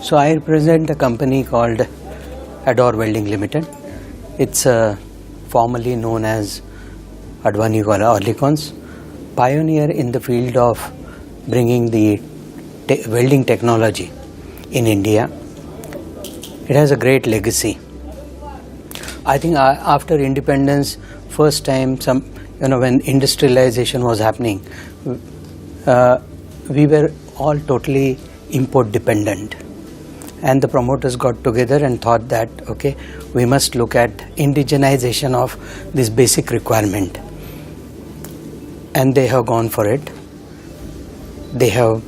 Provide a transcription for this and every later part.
So I represent a company called Ador-Welding-Limited. It's formerly known as Advani Oerlikon's, pioneer in the field of bringing the welding technology in India. It has a great legacy. I think after independence, first time when industrialization was happening, we were all totally import dependent, and the promoters got together and thought that okay, we must look at indigenization of this basic requirement, and they have gone for it. There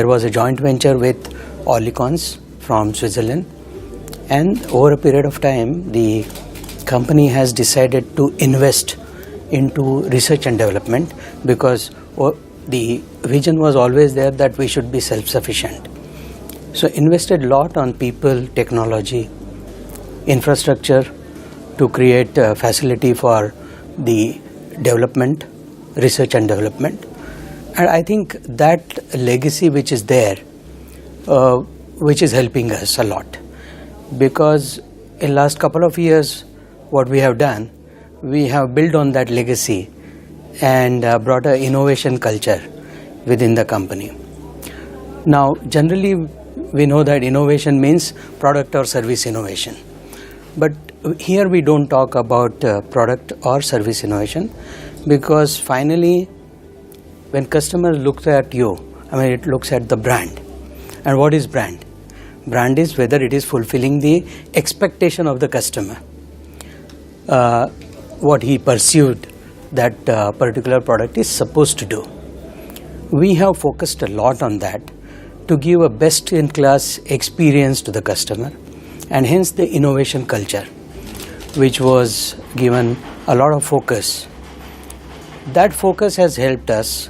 was a joint venture with Oerlikon from Switzerland, and over a period of time the company has decided to invest into research and development, because the vision was always there that we should be self-sufficient. So invested a lot on people, technology, infrastructure to create a facility for the development, research and development. And I think that legacy which is there, which is helping us a lot, because in last couple of years what we have done, we have built on that legacy and brought an innovation culture within the company. Now generally we know that innovation means product or service innovation, but here we don't talk about product or service innovation, because finally when customer looks at you, it looks at the brand. And what is brand? Brand is whether it is fulfilling the expectation of the customer, what he perceived that particular product is supposed to do. We have focused a lot on that to give a best-in-class experience to the customer, and hence the innovation culture, which was given a lot of focus. That focus has helped us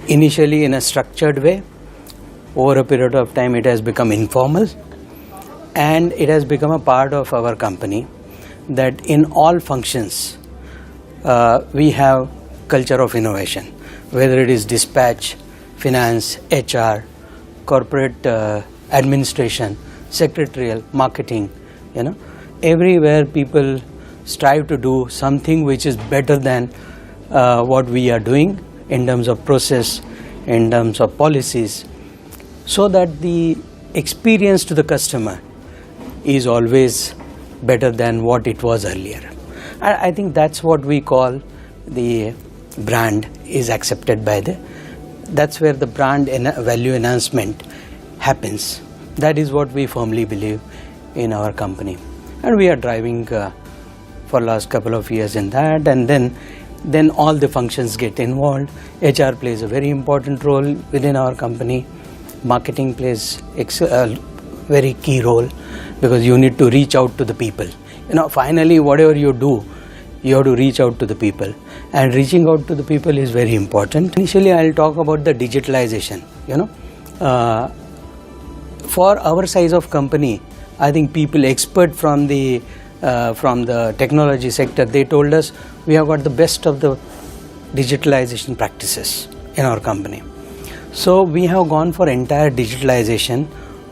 initially in a structured way. Over a period of time it has become informal, and it has become a part of our company that in all functions we have culture of innovation, whether it is dispatch, finance, HR, corporate administration, secretarial, marketing, everywhere people strive to do something which is better than what we are doing in terms of process, in terms of policies, so that the experience to the customer is always better than what it was earlier. I think that's what we call the brand is accepted by that's where the brand value enhancement happens. That is what we firmly believe in our company, and we are driving for last couple of years in that, and then all the functions get involved. HR plays a very important role within our company. Marketing plays a very key role, because you need to reach out to the people. Finally whatever you do, you have to reach out to the people, and reaching out to the people is very important. Initially I'll talk about the digitalization. For our size of company, I think people expert from the technology sector, they told us we have got the best of the digitalization practices in our company. So we have gone for entire digitalization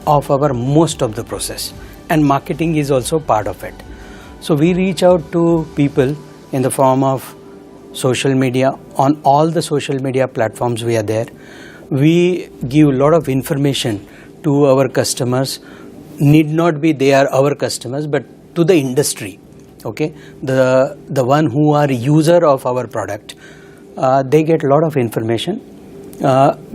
of our most of the process, and marketing is also part of it. So we reach out to people in the form of social media. On all the social media platforms we are there. We give a lot of information to our customers. Need not be they are our customers, but to the industry, okay, the one who are user of our product, they get a lot of information,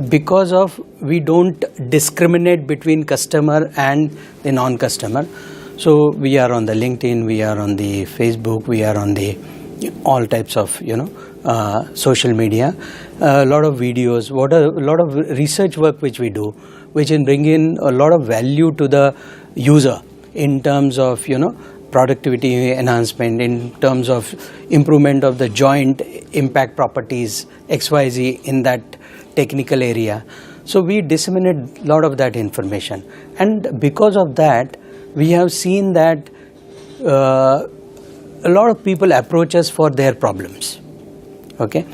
because of we don't discriminate between customer and the non-customer. So we are on the LinkedIn, we are on the Facebook, we are on the all types of social media, a lot of videos, a lot of research work which we do, which can bring in a lot of value to the user in terms of productivity enhancement, in terms of improvement of the joint impact properties XYZ in that technical area. So we disseminate a lot of that information, and because of that we have seen that a lot of people approach us for their problems. Okay,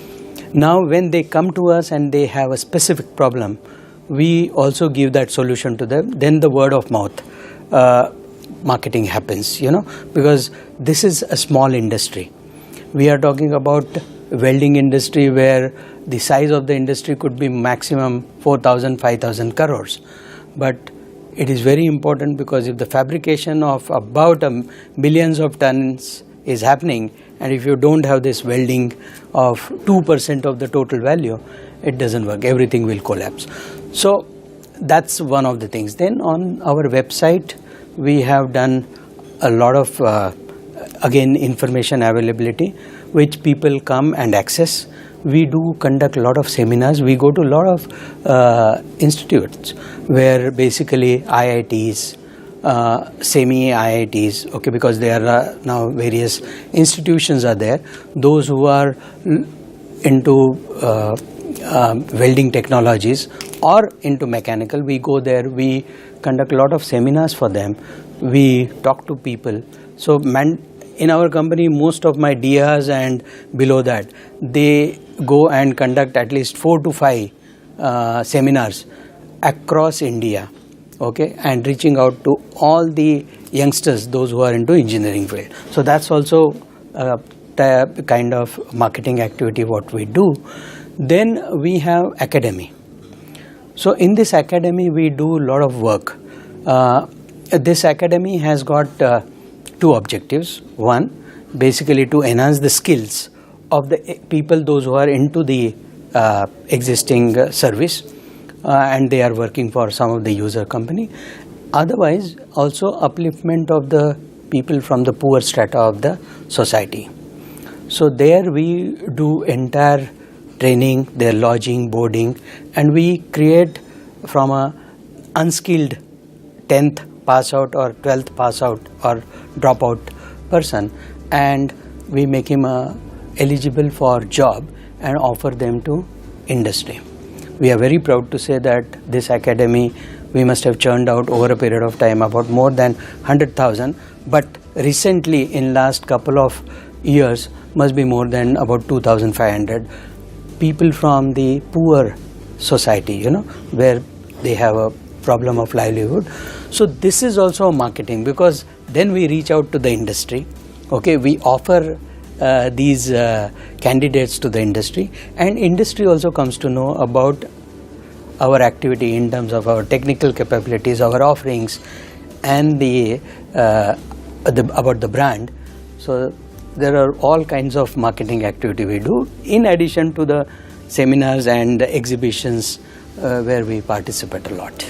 now when they come to us and they have a specific problem, we also give that solution to them. Then the word of mouth marketing happens, because this is a small industry. We are talking about welding industry where the size of the industry could be maximum 4,000, 5,000 crores. But it is very important, because if the fabrication of about millions of tons is happening, and if you don't have this welding of 2% of the total value, it doesn't work. Everything will collapse. So that's one of the things. Then on our website, we have done a lot of, again, information availability, which people come and access. We do conduct a lot of seminars. We go to a lot of institutes where basically IITs, semi-IITs, okay, because there are now various institutions are there. Those who are into welding technologies or into mechanical, we go there, we conduct a lot of seminars for them. We talk to people. So in our company, most of my DRs and below that, they go and conduct at least 4 to 5 seminars across India, okay, and reaching out to all the youngsters, those who are into engineering field. So that's also the kind of marketing activity what we do. Then we have academy. So in this academy, we do a lot of work. This academy has got 2 objectives. One, basically to enhance the skills of the people, those who are into the existing service, and they are working for some of the user company. Otherwise, also upliftment of the people from the poor strata of the society. So there we do entire training, their lodging, boarding, and we create from a unskilled 10th pass out or 12th pass out or dropout person, and we make him eligible for job and offer them to industry. We are very proud to say that this academy, we must have churned out over a period of time about more than 100,000, but recently in last couple of years must be more than about 2,500 people from the poor society, where they have a problem of livelihood. So this is also marketing, because then we reach out to the industry, okay, we offer these candidates to the industry, and industry also comes to know about our activity in terms of our technical capabilities, our offerings, and about the brand. So there are all kinds of marketing activity we do, in addition to the seminars and exhibitions where we participate a lot.